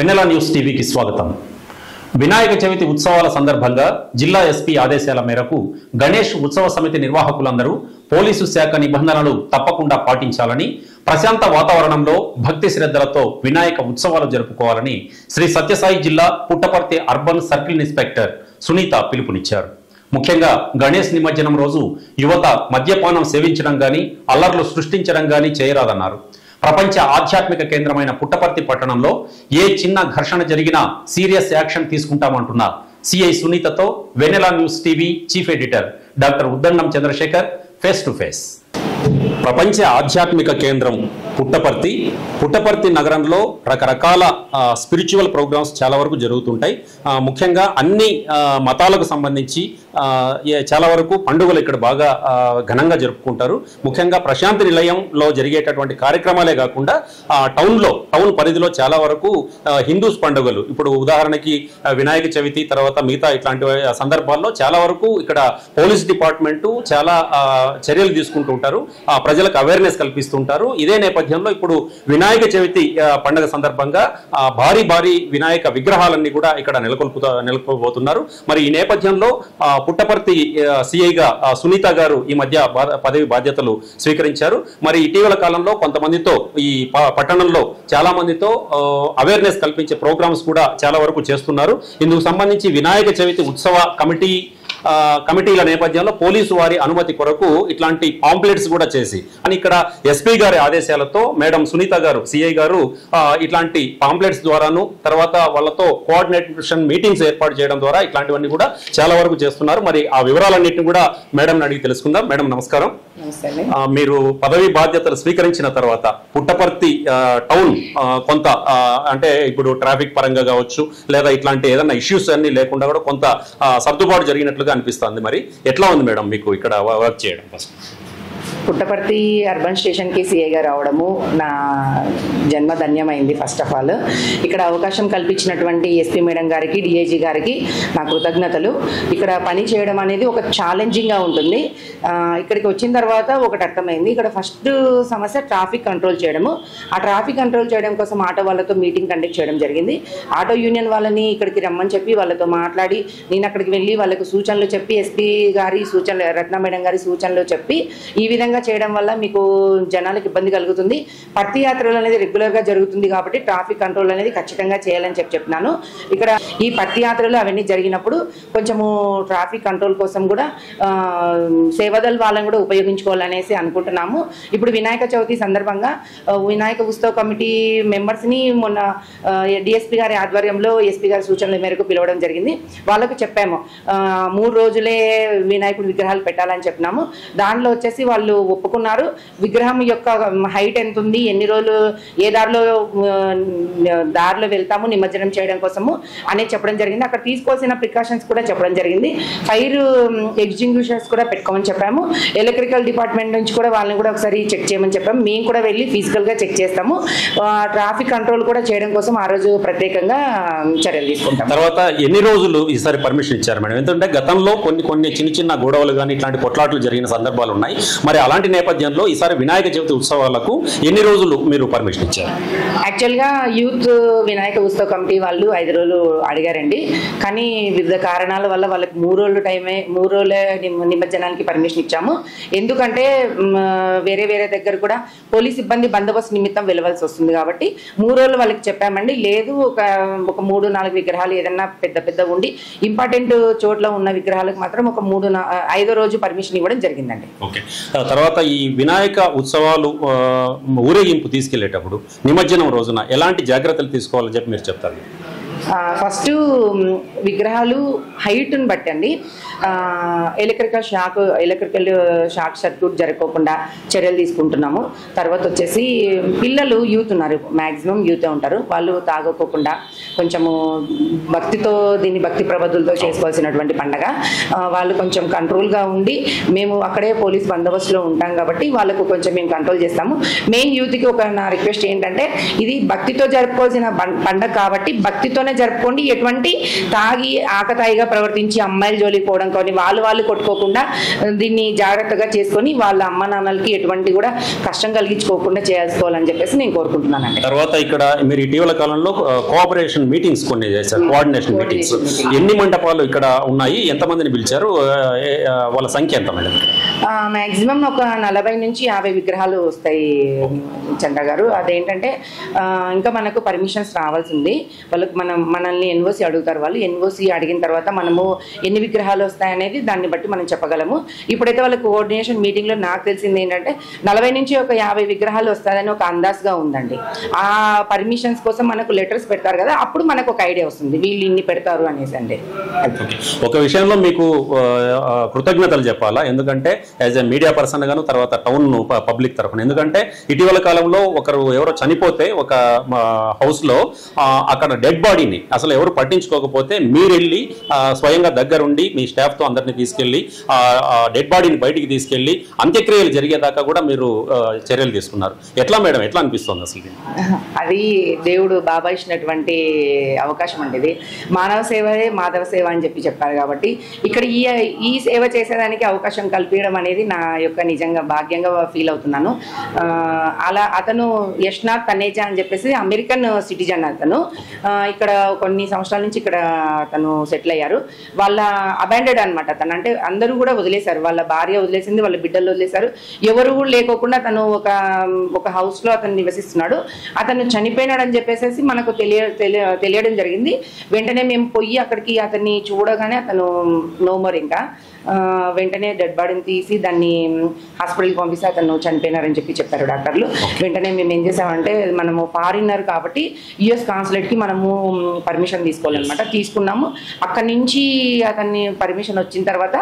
వెన్నెల news టీవీకి స్వాగతం. వినాయక చవితి ఉత్సవాల సందర్భంగా జిల్లా ఎస్పీ ఆదేశాల మేరకు గణేష్ ఉత్సవ సమితి నిర్వాహకులందరూ పోలీసు శాఖ నిబంధనలు తప్పకుండా పాటించాలని, ప్రశాంత వాతావరణంలో భక్తి శ్రద్ధలతో వినాయక ఉత్సవాలు జరుపుకోవాలని శ్రీ సత్యసాయి జిల్లా Puttaparthi urban circle inspector Sunitha పిలుపునిచ్చారు. ముఖ్యంగా గణేష్ నిమజ్జనం రోజు యువత మద్యపానం సేవించడం గాని, అల్లర్లు సృష్టించడం గాని చేయరాదన్నారు. ప్రపంచ ఆధ్యాత్మిక కేంద్రమైన పుట్టపర్తి పట్టణంలో ఏ చిన్న ఘర్షణ జరిగినా సీరియస్ యాక్షన్ తీసుకుంటామంటున్న సిఐ సునీతతో Vennela news TV chief editor doctor Uddandam Chandrasekhar face to face. ప్రపంచ ఆధ్యాత్మిక కేంద్రం పుట్టపర్తి నగరంలో రకరకాల స్పిరిచువల్ ప్రోగ్రామ్స్ చాలా వరకు జరుగుతుంటాయి. ముఖ్యంగా అన్ని మతాలకు సంబంధించి చాలా వరకు పండుగలు ఇక్కడ బాగా ఘనంగా జరుపుకుంటారు. ముఖ్యంగా ప్రశాంతి నిలయంలో జరిగేటటువంటి కార్యక్రమాలే కాకుండా టౌన్ పరిధిలో చాలా వరకు హిందూస్ పండుగలు, ఇప్పుడు ఉదాహరణకి వినాయక చవితి తర్వాత మిగతా ఇట్లాంటి సందర్భాల్లో చాలా వరకు ఇక్కడ పోలీస్ డిపార్ట్మెంటు చాలా చర్యలు తీసుకుంటూ ఉంటారు, ప్రజలకు అవేర్నెస్ కల్పిస్తుంటారు. ఇదే నేపథ్యంలో ఇప్పుడు వినాయక చవితి పండుగ సందర్భంగా భారీ వినాయక విగ్రహాలన్నీ కూడా ఇక్కడ నెలకొల్పబోతున్నారు. మరి ఈ నేపథ్యంలో పుట్టపర్తి సిఐగా సునీత గారు ఈ మధ్య పదవి బాధ్యతలు స్వీకరించారు. మరి ఇటీవల కాలంలో కొంతమందితో ఈ పట్టణంలో చాలా మందితో అవేర్నెస్ కల్పించే ప్రోగ్రామ్స్ కూడా చాలా వరకు చేస్తున్నారు. ఇందుకు సంబంధించి వినాయక చవితి ఉత్సవ కమిటీల నేపథ్యంలో పోలీసు వారి అనుమతి కొరకు ఇట్లాంటి పాంప్లెట్స్ కూడా చేసి అని ఇక్కడ ఎస్పీ గారి ఆదేశాలతో మేడం సునీత గారు సిఐ గారు ఇట్లాంటి పాంప్లెట్స్ ద్వారాను తర్వాత వాళ్ళతో కోఆర్డినేషన్ మీటింగ్స్ ఏర్పాటు చేయడం ద్వారా ఇట్లాంటివన్నీ కూడా చాలా వరకు చేస్తున్నారు. మరి ఆ వివరాలన్నింటినీ కూడా మేడం అడిగి తెలుసుకుందాం. మేడం నమస్కారం. మీరు పదవి బాధ్యతలు స్వీకరించిన తర్వాత పుట్టపర్తి టౌన్ కొంత అంటే ఇప్పుడు ట్రాఫిక్ పరంగా కావచ్చు లేదా ఇట్లాంటి ఏదైనా ఇష్యూస్ అన్ని లేకుండా కూడా కొంత సర్దుబాటు జరిగినట్లుగా అనిపిస్తుంది. మరి ఎట్లా ఉంది మేడం మీకు ఇక్కడ వర్క్ చేయడం? ఫస్ట్ పుట్టపర్తి అర్బన్ స్టేషన్కి సిఐగా రావడము నా జన్మ ధన్యమైంది. ఫస్ట్ ఆఫ్ ఆల్ ఇక్కడ అవకాశం కల్పించినటువంటి ఎస్పీ మేడం గారికి, డిఐజీ గారికి నా కృతజ్ఞతలు. ఇక్కడ పని చేయడం అనేది ఒక ఛాలెంజింగ్గా ఉంటుంది. ఇక్కడికి వచ్చిన తర్వాత ఒకటి అర్థమైంది, ఇక్కడ ఫస్ట్ సమస్య ట్రాఫిక్ కంట్రోల్ చేయడము. ఆ ట్రాఫిక్ కంట్రోల్ చేయడం కోసం ఆటో వాళ్ళతో మీటింగ్ కండక్ట్ చేయడం జరిగింది. ఆటో యూనియన్ వాళ్ళని ఇక్కడికి రమ్మని చెప్పి వాళ్ళతో మాట్లాడి నేను అక్కడికి వెళ్ళి వాళ్ళకు సూచనలు చెప్పి ఎస్పీ గారి సూచనలు, రత్న మేడం గారి సూచనలు చెప్పి ఈ విధంగా చేయడం వల్ల మీకు జనాలకు ఇబ్బంది కలుగుతుంది, పర్తి యాత్రలు అనేది రెగ్యులర్గా జరుగుతుంది కాబట్టి ట్రాఫిక్ కంట్రోల్ అనేది ఖచ్చితంగా చేయాలని చెప్తున్నాను. ఇక్కడ ఈ పర్తి యాత్రలు అవన్నీ జరిగినప్పుడు కొంచెము ట్రాఫిక్ కంట్రోల్ కోసం కూడా సేవాదల్ వాళ్ళని కూడా ఉపయోగించుకోవాలనేసి అనుకుంటున్నాము. ఇప్పుడు వినాయక చవితి సందర్భంగా వినాయక ఉత్సవ కమిటీ మెంబర్స్ని మొన్న డిఎస్పీ గారి ఆధ్వర్యంలో ఎస్పీ గారి సూచనల మేరకు పిలవడం జరిగింది. వాళ్ళకు చెప్పాము 3 రోజులే వినాయకుడి విగ్రహాలు పెట్టాలని చెప్పినాము. దానిలో వచ్చేసి వాళ్ళు ఒప్పుకున్నారు. విగ్రహం యొక్క హైట్ ఎంత ఉంది, ఎన్ని రోజులు ఏ దారిలో వెళ్తాము నిమజ్జనం చేయడం కోసము అనేది చెప్పడం జరిగింది. అక్కడ తీసుకోవాల్సిన ప్రికాషన్స్ కూడా చెప్పడం జరిగింది. ఫైర్ ఎగ్జింగ్విషర్స్ కూడా పెట్టుకోమని చెప్పాము. ఎలక్ట్రికల్ డిపార్ట్మెంట్ నుంచి కూడా వాళ్ళని కూడా ఒకసారి చెక్ చేయమని చెప్పాము. మేము కూడా వెళ్ళి ఫిజికల్గా చెక్ చేస్తాము. ట్రాఫిక్ కంట్రోల్ కూడా చేయడం కోసం ఆ రోజు ప్రత్యేకంగా చర్యలు తీసుకుంటాం. తర్వాత ఎన్ని రోజులు ఈసారి పర్మిషన్ ఇచ్చారు మేడం? ఎందుకంటే గతంలో కొన్ని చిన్న గొడవలు కానీ ఇట్లాంటి కొట్లాట్లు జరిగిన సందర్భాలు ఉన్నాయి. మరి అలాంటి నేపథ్యంలో ఈసారి వినాయక చవితి ఉత్సవాలకు ఎన్ని రోజులు మీరు పర్మిషన్ ఇచ్చారు? యాక్చువల్గా యూత్ వినాయక ఉత్సవ కమిటీ వాళ్ళు 5 రోజులు అడిగారండి. కానీ వివిధ కారణాల వల్ల వాళ్ళకి 3 రోజుల నిమజ్జనానికి పర్మిషన్ ఇచ్చాము. ఎందుకంటే వేరే దగ్గర కూడా పోలీస్ సిబ్బంది బందోబస్తు నిమిత్తం వెళ్ళవలసి వస్తుంది కాబట్టి 3 రోజులు వాళ్ళకి చెప్పామండి. లేదు ఒక 3-4 విగ్రహాలు ఏదన్నా పెద్ద ఉండి ఇంపార్టెంట్ చోట్ల ఉన్న విగ్రహాలకు మాత్రం ఒక 5వ రోజు పర్మిషన్ ఇవ్వడం జరిగిందండి. ఓకే. తర్వాత ఈ వినాయక ఉత్సవాలు ఊరేగింపు తీసుకెళ్లేటప్పుడు నిమజ్జనం రోజున ఎలాంటి జాగ్రత్తలు తీసుకోవాలని చెప్పి మీరు చెప్తారు? ఫస్ట్ విగ్రహాలు హైట్ని బట్టి అండి ఎలక్ట్రికల్ షార్ట్ సర్క్యూట్ జరగకుండా చర్యలు తీసుకుంటున్నాము. తర్వాత వచ్చేసి పిల్లలు యూత్ ఉన్నారు, మ్యాక్సిమం యూతే ఉంటారు, వాళ్ళు తాగకోకుండా కొంచెము భక్తితో దీన్ని భక్తి ప్రబద్ధులతో చేసుకోవాల్సినటువంటి పండగ, వాళ్ళు కొంచెం కంట్రోల్గా ఉండి మేము అక్కడే పోలీస్ బందోబస్తులో ఉంటాం కాబట్టి వాళ్ళకు కొంచెం మేము కంట్రోల్ చేస్తాము. మెయిన్ యూత్కి ఒక నా రిక్వెస్ట్ ఏంటంటే ఇది భక్తితో జరుపుకోవాల్సిన పండగ కాబట్టి భక్తితో ఇంట్లోనే జరుపుకోండి, ఎటువంటి తాగి ఆకతాయిగా ప్రవర్తించి అమ్మాయిల జోలికి పోవడం కానీ వాళ్ళు కొట్టుకోకుండా దీన్ని జాగ్రత్తగా చేసుకొని వాళ్ళ అమ్మ నాన్నలకి ఎటువంటి కూడా కష్టం కలిగించుకోకుండా చేసుకోవాలని చెప్పేసి నేను కోరుకుంటున్నానండి. తర్వాత ఇక్కడ మీరు ఇటీవల కాలంలో కోఆపరేషన్ మీటింగ్స్ కొన్ని చేశారు, కోఆర్డినేషన్ మీటింగ్స్. ఎన్ని మండపాలు ఇక్కడ ఉన్నాయి, ఎంతమందిని పిలిచారు, వాళ్ళ సంఖ్య ఎంత మేడం? మ్యాక్సిమం ఒక 40 నుంచి 50 విగ్రహాలు వస్తాయి చంద్ర గారు. అదేంటంటే ఇంకా మనకు పర్మిషన్స్ రావాల్సింది. వాళ్ళకి మనల్ని ఎన్ఓసి అడుగుతారు. వాళ్ళు ఎన్ఓసి అడిగిన తర్వాత మనము ఎన్ని విగ్రహాలు వస్తాయనేది దాన్ని బట్టి మనం చెప్పగలము. ఇప్పుడైతే వాళ్ళ కోఆర్డినేషన్ మీటింగ్లో నాకు తెలిసింది ఏంటంటే 40 నుంచి ఒక 50 విగ్రహాలు వస్తాయని ఒక అందాజ్గా ఉందండి. ఆ పర్మిషన్స్ కోసం మనకు లెటర్స్ పెడతారు కదా, అప్పుడు మనకు ఒక ఐడియా వస్తుంది వీళ్ళు ఇన్ని పెడతారు అనేసి అండి. ఒక విషయంలో మీకు కృతజ్ఞతలు చెప్పాలా, ఎందుకంటే యాజ్ ఎ మీడియా పర్సన్ గాను, తర్వాత టౌన్ పబ్లిక్ తరఫున. ఎందుకంటే ఇటీవల కాలంలో ఎవరో చనిపోతే ఒక హౌస్ లో అక్కడ డెడ్ బాడీని అసలు ఎవరు పట్టించుకోకపోతే మీరు వెళ్ళి స్వయంగా దగ్గరుండి మీ స్టాఫ్ తో అందరినీ తీసుకెళ్లి డెడ్ బాడీని బయటికి తీసుకెళ్లి అంత్యక్రియలు జరిగేదాకా కూడా మీరు చర్యలు తీసుకున్నారు. ఎట్లా మేడం, ఎట్లా అనిపిస్తుంది అసలు? అది దేవుడు బాబా ఇచ్చినటువంటి అవకాశం అండి. ఇది మానవ సేవే మాధవ సేవ అని చెప్పారు కాబట్టి ఇక్కడ ఈ సేవ చేసేదానికి అవకాశం కల్పించడం అనేది నా యొక్క నిజంగా భాగ్యంగా ఫీల్ అవుతున్నాను. అలా అతను యశ్నాథ్ తనేజా అని చెప్పేసి అమెరికన్ సిటిజన్. అతను ఇక్కడ కొన్ని సంవత్సరాల నుంచి ఇక్కడ అతను సెటిల్ అయ్యారు. వాళ్ళ అబాండెడ్ అనమాట అతను, అంటే అందరూ కూడా వదిలేశారు. వాళ్ళ భార్య వదిలేసింది, వాళ్ళ బిడ్డలు వదిలేశారు, ఎవరు కూడా లేకోకుండా తను ఒక హౌస్ లో అతను నివసిస్తున్నాడు. అతను చనిపోయినాడని చెప్పేసి మనకు తెలియడం జరిగింది. వెంటనే మేము పోయి అక్కడికి అతన్ని చూడగానే అతను నోమోర్, ఇంకా వెంటనే డెడ్ బాడీని తీసి దాన్ని హాస్పిటల్కి పంపిస్తే అతను చనిపోయినారని చెప్పారు డాక్టర్లు. వెంటనే మేము ఏం చేసామంటే, మనము ఫారినర్ కాబట్టి యుఎస్ కాన్సులేట్కి మనము పర్మిషన్ తీసుకోవాలన్నమాట. తీసుకున్నాము. అక్కడి నుంచి అతన్ని పర్మిషన్ వచ్చిన తర్వాత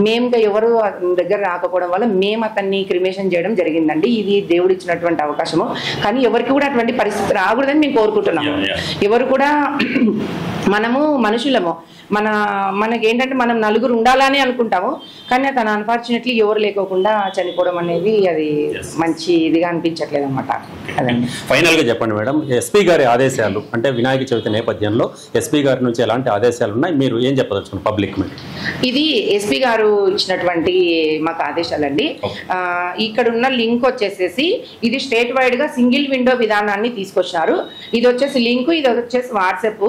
మేము ఎవరు అతని దగ్గర రాకపోవడం వల్ల మేము అతన్ని క్రిమేషన్ చేయడం జరిగిందండి. ఇది దేవుడు ఇచ్చినటువంటి అవకాశము. కానీ ఎవరికి కూడా అటువంటి పరిస్థితి రాకూడదని మేము కోరుకుంటున్నాము. ఎవరు కూడా మనము మనుషులము, మనకేంటంటే మనం నలుగురు ఉండాలని అనుకుంటాము, కానీ తను అన్ఫార్చునేట్లీ ఎవరు లేకోకుండా చనిపోవడం అనేది అది మంచి ఇదిగా అనిపించట్లేదు అనమాట. అదండి. ఫైనల్ గా చెప్పండి మేడం, ఎస్పీ గారి ఆదేశాలు అంటే వినాయక చవితి నేపథ్యంలో ఎస్పీ గారి నుంచి ఎలాంటి ఆదేశాలు ఉన్నాయి, మీరు ఏం చెప్పదలుచుకున్నారు పబ్లిక్ మీద? ఇది ఎస్పీ గారు ఇచ్చినటువంటి మాకు ఆదేశాలండి. ఇక్కడ ఉన్న లింక్ వచ్చేసేసి ఇది స్టేట్ వైడ్ గా సింగిల్ విండో విధానాన్ని తీసుకొచ్చినారు. ఇది వచ్చేసి లింక్, ఇది వచ్చేసి వాట్సాప్.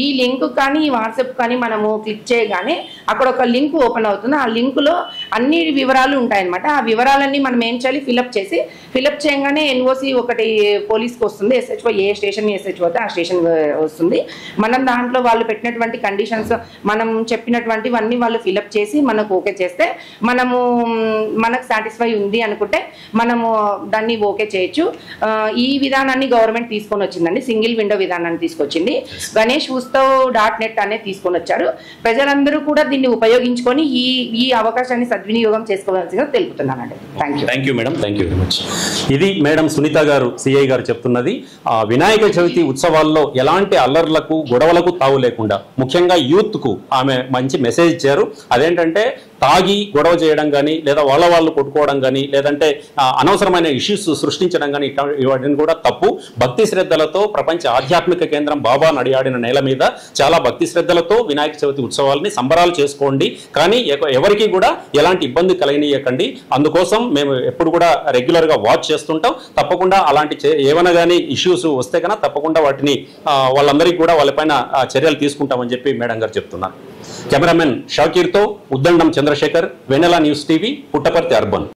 ఈ లింక్ కానీ ఈ వాట్సాప్ కానీ మనము క్లిక్ చేయగానే అక్కడ ఒక లింక్ ఓపెన్ అవుతుంది. ఆ లింక్ లో అన్ని వివరాలు ఉంటాయన్నమాట. ఆ వివరాలన్నీ మనం ఏం చేయాలి, ఫిలప్ చేయగానే ఎన్ఓసి ఒకటి పోలీస్కి వస్తుంది. ఎస్హెచ్ఓ ఏ స్టేషన్ ఎస్హెచ్ఓ అయితే ఆ స్టేషన్ వస్తుంది. మనం దాంట్లో వాళ్ళు పెట్టినటువంటి కండిషన్స్, మనం చెప్పినటువంటివన్నీ వాళ్ళు ఫిలప్ చేసి మనకు ఓకే చేస్తే, మనకు సాటిస్ఫై ఉంది అనుకుంటే మనము దాన్ని ఓకే చేయొచ్చు. ఈ విధానాన్ని గవర్నమెంట్ తీసుకొని వచ్చిందండి, సింగిల్ విండో విధానాన్ని తీసుకొచ్చింది. గణేష్ ఉత్సవ్.net అనేది తీసుకొని వచ్చారు. ప్రజలందరూ కూడా దీన్ని ఉపయోగించుకొని ఈ అవకాశాన్ని సద్వినియోగం చేసుకోవాల్సిందిగా తెలుపుతున్నానండి. Thank you madam, thank you very much. ఇది మేడం సునీత గారు, సిఐ గారు చెప్తున్నది. వినాయక చవితి ఉత్సవాల్లో ఎలాంటి అల్లర్లకు గొడవలకు తావు లేకుండా ముఖ్యంగా యూత్ కు ఆమె మంచి మెసేజ్ ఇచ్చారు. అదేంటంటే తాగి గొడవ చేయడం కానీ, లేదా వాళ్ళు కొట్టుకోవడం కానీ, లేదంటే అనవసరమైన ఇష్యూస్ సృష్టించడం కానీ, ఇవన్నీ కూడా తప్పు. భక్తి శ్రద్ధలతో ప్రపంచ ఆధ్యాత్మిక కేంద్రం బాబా నడియాడిన నేల మీద చాలా భక్తి శ్రద్ధలతో వినాయక చవితి ఉత్సవాలని సంబరాలు చేసుకోండి. కానీ ఎవరికి కూడా ఎలాంటి ఇబ్బంది కలగనీయకండి. అందుకోసం మేము ఎప్పుడు కూడా రెగ్యులర్ గా వాచ్ చేస్తుంటాం. తప్పకుండా అలాంటి ఏమైనా కానీ ఇష్యూస్ వస్తే కన్నా తప్పకుండా వాటిని వాళ్ళందరికీ కూడా వాళ్ళపైన చర్యలు తీసుకుంటామని చెప్పి మేడం గారు చెప్తున్నారు. కెమెరామెన్ షాకీర్తో ఉద్దండం చంద్రశేఖర్, వెన్నెల న్యూస్ టీవీ, పుట్టపర్తి అర్బన్.